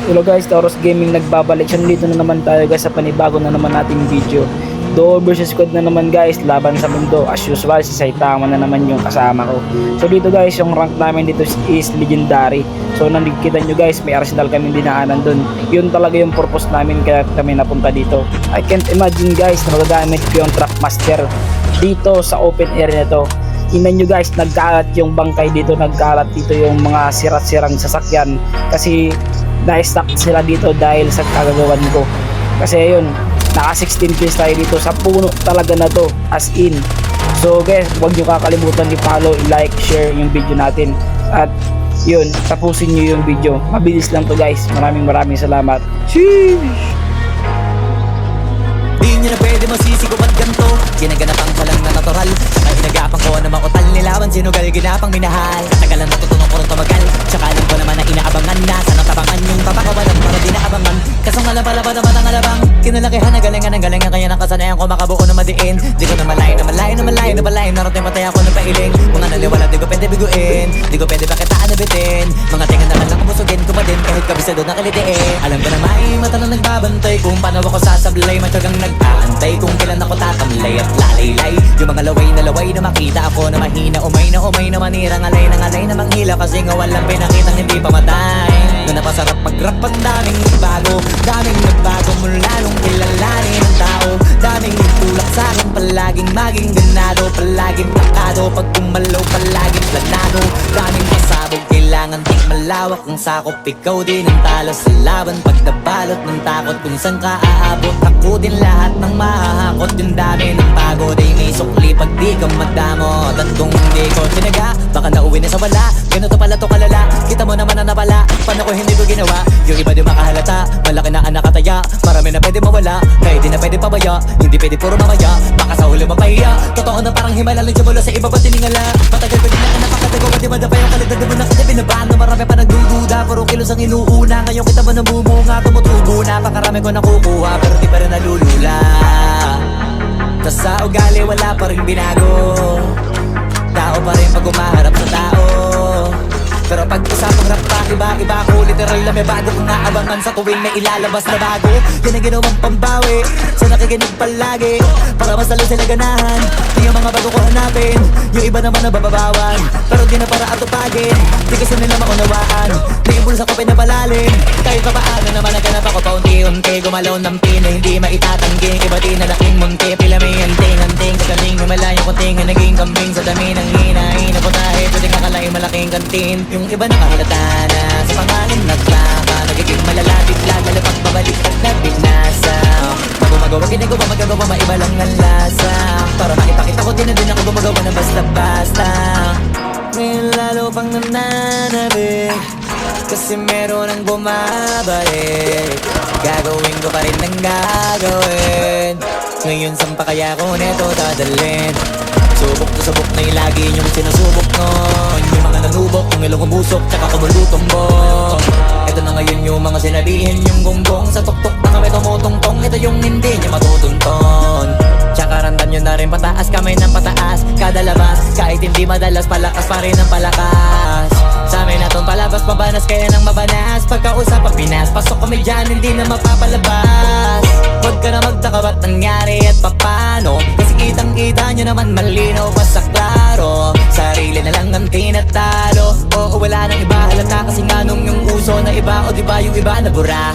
Hello guys, Taurus Gaming nagbabalik. So dito na naman tayo guys sa panibago na naman nating video. Duo versus squad na naman guys, laban sa mundo. As usual, si Saitama na naman yung kasama ko. So dito guys, yung rank namin dito is legendary. So nakikita nyo guys, may arsenal kami dinaanan dun. Yun talaga yung purpose namin kaya kami napunta dito. I can't imagine guys na magagamit ko yung Trackmaster dito sa open area na to. Tingnan nyo guys, nagkalat yung bangkay dito, nagkalat dito yung mga sirat-sirang sasakyan kasi na-stuck sila dito dahil sa kagagawan ko. Kasi ayun, naka 16 kills tayo dito sa puno talaga na to, as in. So guys, huwag nyo kakalimutan i-follow, i-like, share yung video natin. At yun, tapusin nyo yung video. Mabilis lang to guys. Maraming salamat. Sheesh! Di nyo na pwede masisigaw at ganto. Ginaganapan ka lang na natural. Saka inagapan ko na makutal nilawan. Sinugal ginapang minahal. Katagalan natutunan ko rin tumagal. Tsaka alam ko naman na inaabangan na. Sana tabangan yung papakawalan para di naabangan. Kasang alabala pa naman ang alabang. Kinalakihan na galingan ang galingan. Kaya nakasanayan ko makabuo na madiin. Di ko na malayo na malayo na malayo na malayo. Narating matay ako ng pailing. Mga naliwala di ko pwede biguin. Di ko pwede pakitaan na bitin. Mga tingan naman lang kumusugin ko pa din. Kahit kabisado na kalitiin. Alam ko na may mata na nagbabantay. Kung paano ako sasablay. Matyagang nag-aantay. Kung kailan ako tatamlay at lalaylay. Yung mga laway na makita ako na mahina. Umay na manira. Ngalay na manghila. Kasi nga walang pinakitang hindi pamatay. Na napasarap mag-rap ang daming nagbago. Daming nagbago mula nung kilalanin ang tao. Daming nagtulak sa'kin. Palaging maging ganado. Palaging takado. Pag kumalaw palaging planado. Daming pasabog. Kailangan ting malawak ang sakop. Ikaw din ang talo sa laban. Pag nabalot ng takot kung saan ka aabot. Ako din lahat ng mahahakot. Yung dami ng pagod ay may sukli pag di ka madamot. At kung hindi ko tinaga, baka nauwi na sa wala. Ganito pala to kalala. Kita mo naman na napala. Paano ko hindi ko ginawa? Yung iba di makahalata. Malaki na anak kataya. Marami na pwede mawala. Kaya di na pwede pabaya. Hindi pwede puro mamaya. Baka sa huli mapahiya. Totoo na parang himala lang mula sa iba ba tiningala. Matagal ko din na napakatago. Di madapa yung kalidad mo na kita binabaan. Na marami pa nagdududa. Puro kilos ang inuuna. Ngayon kita mo namumunga. Tumutubo na. Pakarami ko nakukuha. Pero di pa rin nalulula. Tas sa ugali wala pa rin binago. Tao pa rin pag umaharap sa tao. Pero pag usapang rap pa, iba ako. Literal na may bago kung naabangan sa tuwing may ilalabas na bago. Yan ang ginawang pambawi sa nakikinig palagi. Para mas lalo sila ganahan. Yung mga bago ko hanapin. Yung iba naman nababawan. Pero di na para atupagin. Di kasi nila maunawaan. May bulsa ko pinapalalim. Kahit pa paano naman naganap ako paunti-unti. Gumalaw ng pina, hindi maitatanggi. Iba di na laking munti. Pila may anting-anting. Kagaling na malayo kunting. Naging kambing sa dami ng hinahin. Naputahe, pwede kakalain malaking kantin. Yung iba nakahalata na sa pangalan nagbaka. Nagiging malala, bigla na lang pagbabalik at nabinasa. Gumagawa, ginagawa, magagawa, maiba lang ang lasa. Para maipakita ko din na din ako gumagawa ng basta-basta. Ngayon lalo pang nananabik. Kasi meron ang bumabalik. Gagawin ko pa rin ang gagawin. Ngayon saan pa kaya ko neto dadalhin? Subok na subok na yung lagi niyong sinusubok nun. Yung mga nanubok, yung ilong umusok, tsaka kumulutumbok. Ito na ngayon yung mga sinabihin yung gonggong. Sa tuktok na kami tumutungtong. Ito yung hindi niya matutunton. Tsaka randam nyo na rin pataas, kamay ng pataas. Kada labas, kahit hindi madalas, palakas pa rin ang palakas. Sa amin na tong palabas, mabanas kaya nang mabanas. Pagkausap ang Pinas, pasok kami dyan, hindi na mapapalabas. Huwag ka na magtaka ba't nangyari at papano. Kasi kitang-kita nyo naman malinaw pa sa klaro. Sarili na lang ang tinatalo. Oo, wala nang iba halata kasi nga nung yung uso na iba. O diba yung iba na bura.